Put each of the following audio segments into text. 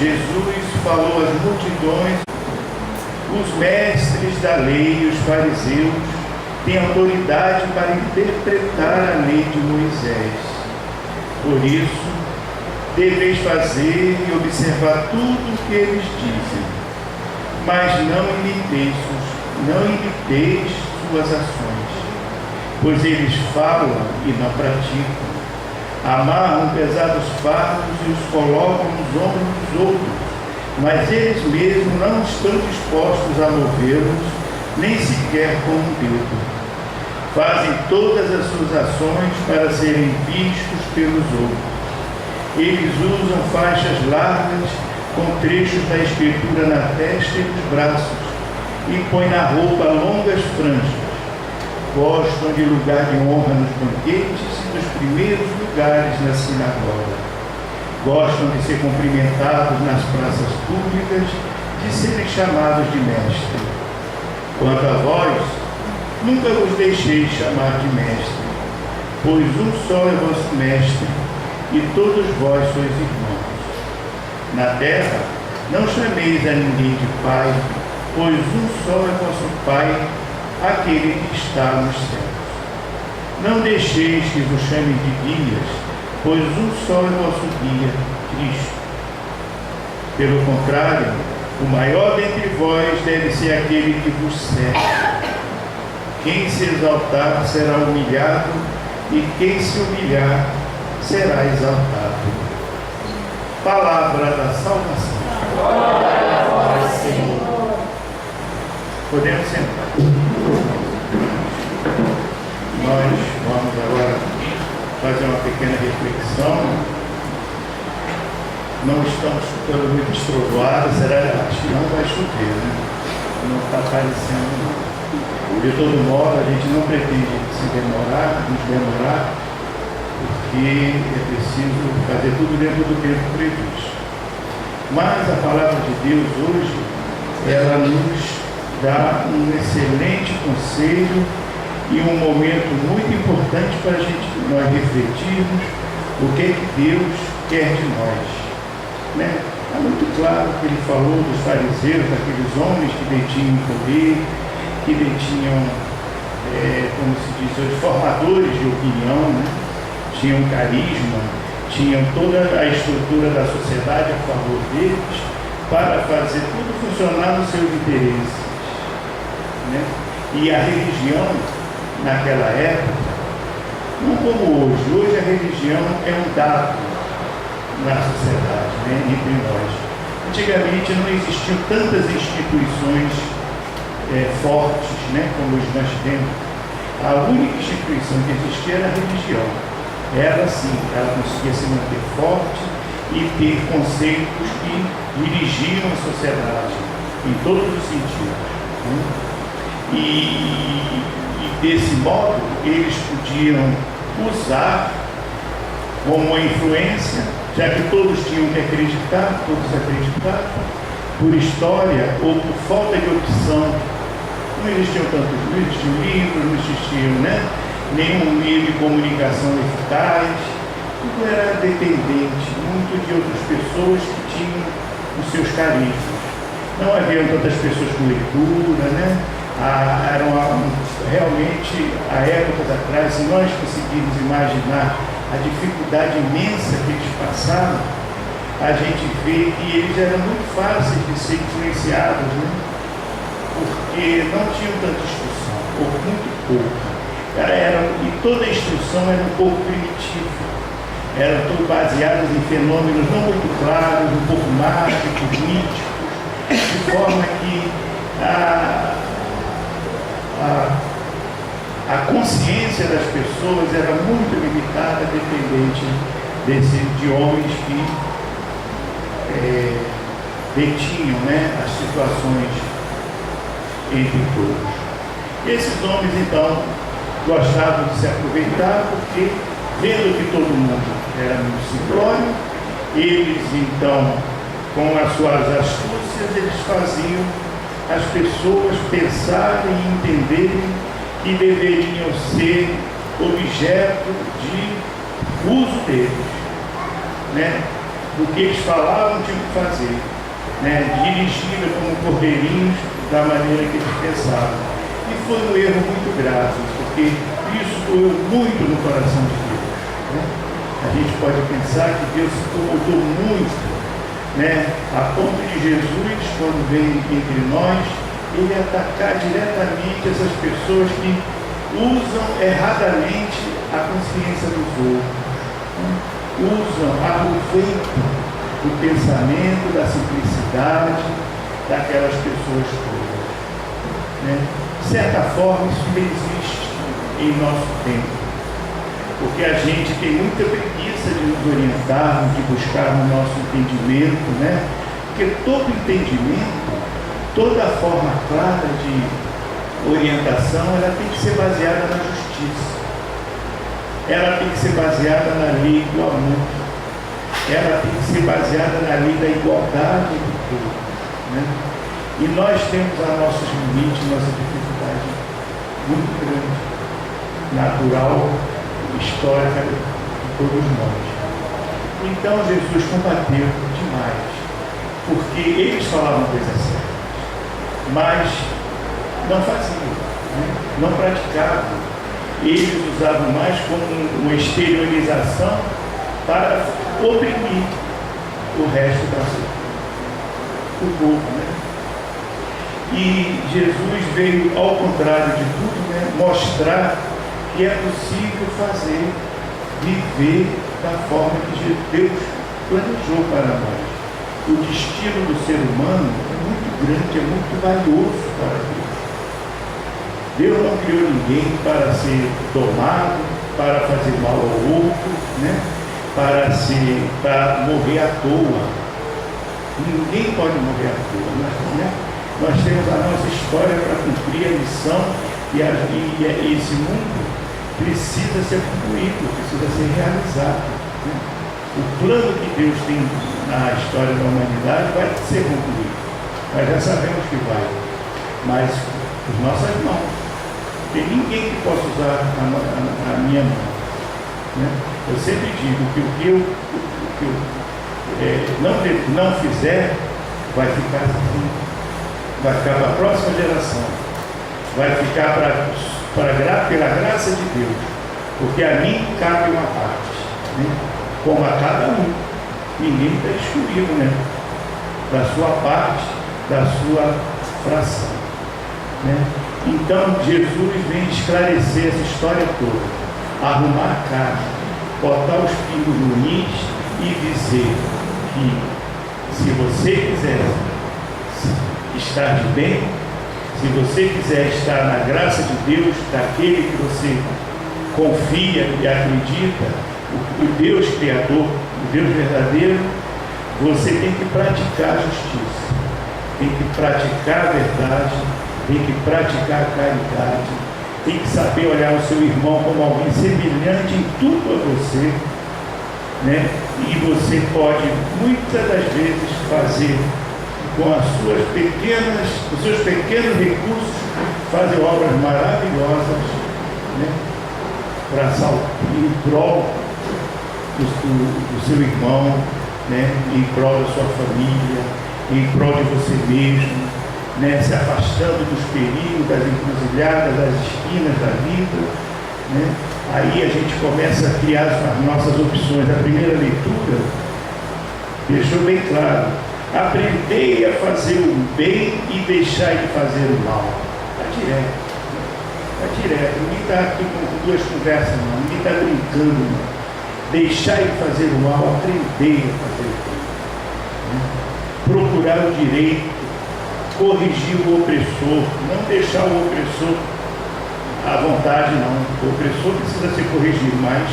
Jesus falou às multidões: os mestres da lei e os fariseus têm autoridade para interpretar a lei de Moisés. Por isso, deveis fazer e observar tudo o que eles dizem, mas não imiteis suas ações, pois eles falam e não praticam. Amarram pesados fardos e os colocam nos ombros dos outros, mas eles mesmos não estão dispostos a movê-los, nem sequer com um dedo. Fazem todas as suas ações para serem vistos pelos outros. Eles usam faixas largas com trechos da escritura na testa e nos braços e põem na roupa longas franjas. Gostam de lugar de honra nos banquetes e dos primeiros lugares na sinagoga. Gostam de ser cumprimentados nas praças públicas, de serem chamados de mestre. Quanto a vós, nunca vos deixeis chamar de mestre, pois um só é vosso mestre, e todos vós sois irmãos. Na terra, não chameis a ninguém de pai, pois um só é vosso Pai, aquele que está nos céus. Não deixeis que vos chamem de guias, pois um só é vosso guia, Cristo. Pelo contrário, o maior dentre vós deve ser aquele que vos serve. Quem se exaltar será humilhado, e quem se humilhar será exaltado. Palavra da salvação. Glória a vós, Senhor. Podemos sentar. Nós vamos agora fazer uma pequena reflexão. Não estamos escutando muitas trovoadas, acho que não vai chover, né? Não está aparecendo, não. De todo modo, a gente não pretende nos demorar, porque é preciso fazer tudo dentro do tempo previsto. Mas a palavra de Deus hoje, ela nos dá um excelente conselho e um momento muito importante para nós refletirmos o que é que Deus quer de nós. Né? Está muito claro que ele falou dos fariseus, daqueles homens que detinham poder, que detinham, como se diz, os formadores de opinião, né? Tinham carisma, tinham toda a estrutura da sociedade a favor deles para fazer tudo funcionar nos seus interesses. Né? E a religião, naquela época, não como hoje a religião é um dado na sociedade, né? Entre nós. Antigamente não existiam tantas instituições fortes, né, como hoje nós temos. A única instituição que existia era a religião. Ela sim, ela conseguia se manter forte e ter conceitos que dirigiam a sociedade em todos os sentidos. Né? E desse modo eles podiam usar como uma influência, já que todos tinham que acreditar, todos acreditavam, por história ou por falta de opção. Não existiam tantos livros, não existiam, né? Nenhum meio de comunicação eficaz. Tudo era dependente muito de outras pessoas que tinham os seus carismas. Não haviam tantas pessoas com leitura, né? Realmente, há épocas atrás, se nós conseguirmos imaginar a dificuldade imensa que eles passaram, a gente vê que eles eram muito fáceis de ser influenciados, né? Porque não tinham tanta instrução, ou muito pouca. E toda a instrução era um pouco primitiva. Eram tudo baseadas em fenômenos não muito claros, um pouco mágicos, místicos, de forma que a consciência das pessoas era muito limitada, dependente de homens que detinham, né, as situações entre todos. Esses homens, então, gostavam de se aproveitar porque, vendo que todo mundo era muito simplório, eles, então, com as suas astúcias, eles faziam as pessoas pensarem e entenderem que deveriam ser objeto de uso deles, né? do que eles falavam tinham que fazer, né? Dirigida como cordeirinhos da maneira que eles pensavam. E foi um erro muito grave, porque isso doeu muito no coração de Deus, né? A gente pode pensar que Deus se incomodou muito, né? A ponto de Jesus, quando vem entre nós, ele atacar diretamente essas pessoas que usam erradamente a consciência dos outros, né? Usam, aproveitam do pensamento, da simplicidade daquelas pessoas todas, né? De certa forma, isso existe em nosso tempo, porque a gente tem muita preguiça de nos orientar, de buscar o nosso entendimento, né? Porque todo entendimento, toda forma clara de orientação, ela tem que ser baseada na justiça. Ela tem que ser baseada na lei do amor. Ela tem que ser baseada na lei da igualdade de todos, né? E nós temos a nossos limites, nossa dificuldade muito grande, natural, histórica de todos nós. Então Jesus combateu demais, porque eles falavam coisas certas, mas não faziam, né? Não praticavam. Eles usavam mais como uma exteriorização para oprimir o resto do povo, né? E Jesus veio, ao contrário de tudo, né, mostrar que é possível fazer, viver da forma que Deus planejou para nós. O destino do ser humano é muito grande, é muito valioso para Deus. Deus não criou ninguém para ser domado, para fazer mal ao outro, né? Para morrer à toa. Ninguém pode morrer à toa, né? Nós temos a nossa história para cumprir a missão e esse mundo precisa ser concluído, precisa ser realizado, né? O plano que Deus tem na história da humanidade vai ser concluído. Nós já sabemos que vai, mas as nossas mãos. Tem ninguém que possa usar a minha mão, né? Eu sempre digo que o que eu não fizer vai ficar assim, vai ficar para a próxima geração, vai ficar pela graça de Deus, porque a mim cabe uma parte, né? Como a cada um, ninguém está excluído, né? Da sua parte, da sua fração, né? Então Jesus vem esclarecer essa história toda, arrumar a casa, botar os pingos no is e dizer que se você quiser estar de bem, se você quiser estar na graça de Deus, daquele que você confia e acredita, o Deus Criador, o Deus verdadeiro, você tem que praticar a justiça, tem que praticar a verdade, tem que praticar a caridade, tem que saber olhar o seu irmão como alguém semelhante em tudo a você, né? E você pode muitas das vezes fazer com os seus pequenos recursos, fazer obras maravilhosas, né? Em prol do seu irmão, né? Em prol da sua família, em prol de você mesmo, né? Se afastando dos perigos, das encruzilhadas, das esquinas da vida, né? Aí a gente começa a criar as nossas opções. A primeira leitura deixou bem claro: aprendei a fazer o bem e deixai de fazer o mal. Está direto. Está direto. Ninguém está aqui com duas conversas, não. Ninguém está brincando, não. Deixai de fazer o mal, aprendei a fazer o bem, né? Procurar o direito, corrigir o opressor, não deixar o opressor à vontade, não. O opressor precisa ser corrigido, mas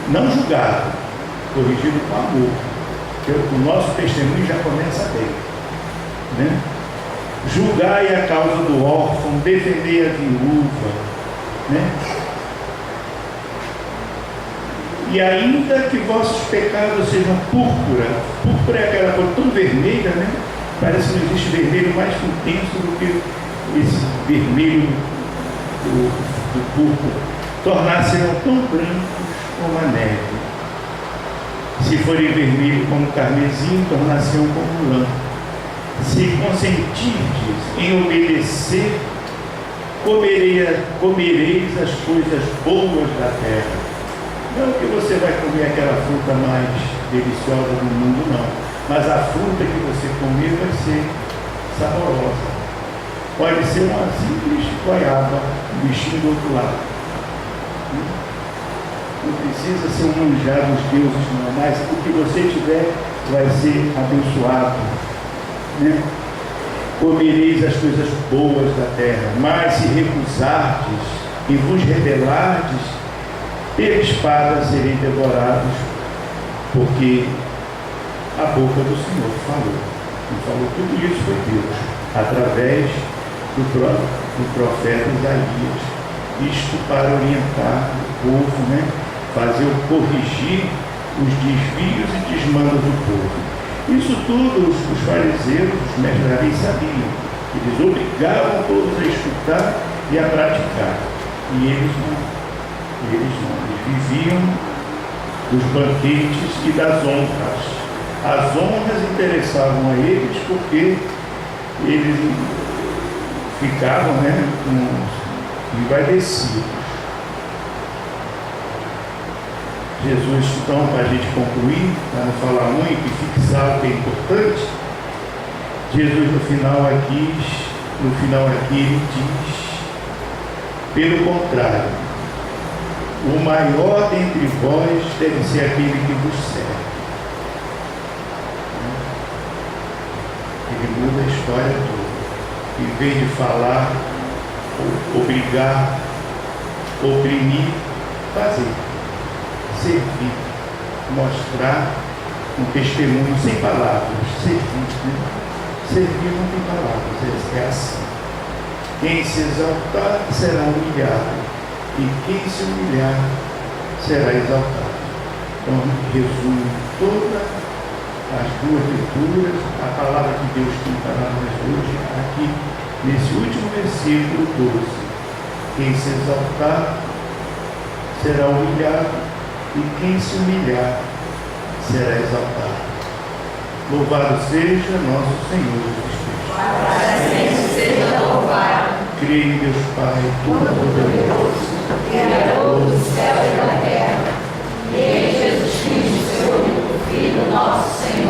não julgado, corrigido com amor. Porque o nosso testemunho já começa bem, né? Julgai a causa do órfão, defender a viúva, né? E ainda que vossos pecados sejam púrpura é aquela cor tão vermelha, né? Parece que não existe vermelho mais intenso do que esse vermelho do púrpura. Tornar-se-ão tão brancos como a neve. Se forem vermelho como carmesim, tornar-se-ão como lã. Se consentirdes em obedecer, comereis as coisas boas da terra. Não que você vai comer aquela fruta mais deliciosa do mundo, não. Mas a fruta que você comer vai ser saborosa. Pode ser uma simples goiaba, um bichinho do outro lado. Não precisa ser um manjar dos deuses, não. Mas o que você tiver vai ser abençoado. Né? Comereis as coisas boas da terra, mas se recusardes e vos rebelardes, pela espada sereis devorados, porque a boca do Senhor falou. E falou tudo isso foi Deus, através do profeta Isaías. Isto para orientar o povo, né? Corrigir os desvios e desmandos do povo. Isso tudo os fariseus, os mestres da lei sabiam. Eles obrigavam todos a escutar e a praticar. E eles não. Eles viviam dos banquetes e das honras. As honras interessavam a eles porque eles ficavam, né, envaidecidos. Jesus, então, para a gente concluir, para não falar muito e fixar o que é importante, Jesus no final aqui ele diz, pelo contrário, o maior dentre vós deve ser aquele que vos serve. Ele muda a história toda. Em vez de falar, obrigar, oprimir, fazer. Servir, mostrar um testemunho sem palavras, servir, né? Servir não tem palavras, é assim. Quem se exaltar será humilhado, e quem se humilhar será exaltado. Então, resume todas as duas leituras, a palavra que Deus tem para nós hoje, aqui nesse último versículo 12. Quem se exaltar será humilhado, e quem se humilhar será exaltado. Louvado seja nosso Senhor Jesus Cristo. Para sempre seja louvado. Creio em Deus Pai Todo-Poderoso, Criador do céu e da terra, e em Jesus Cristo, seu único Filho, nosso Senhor.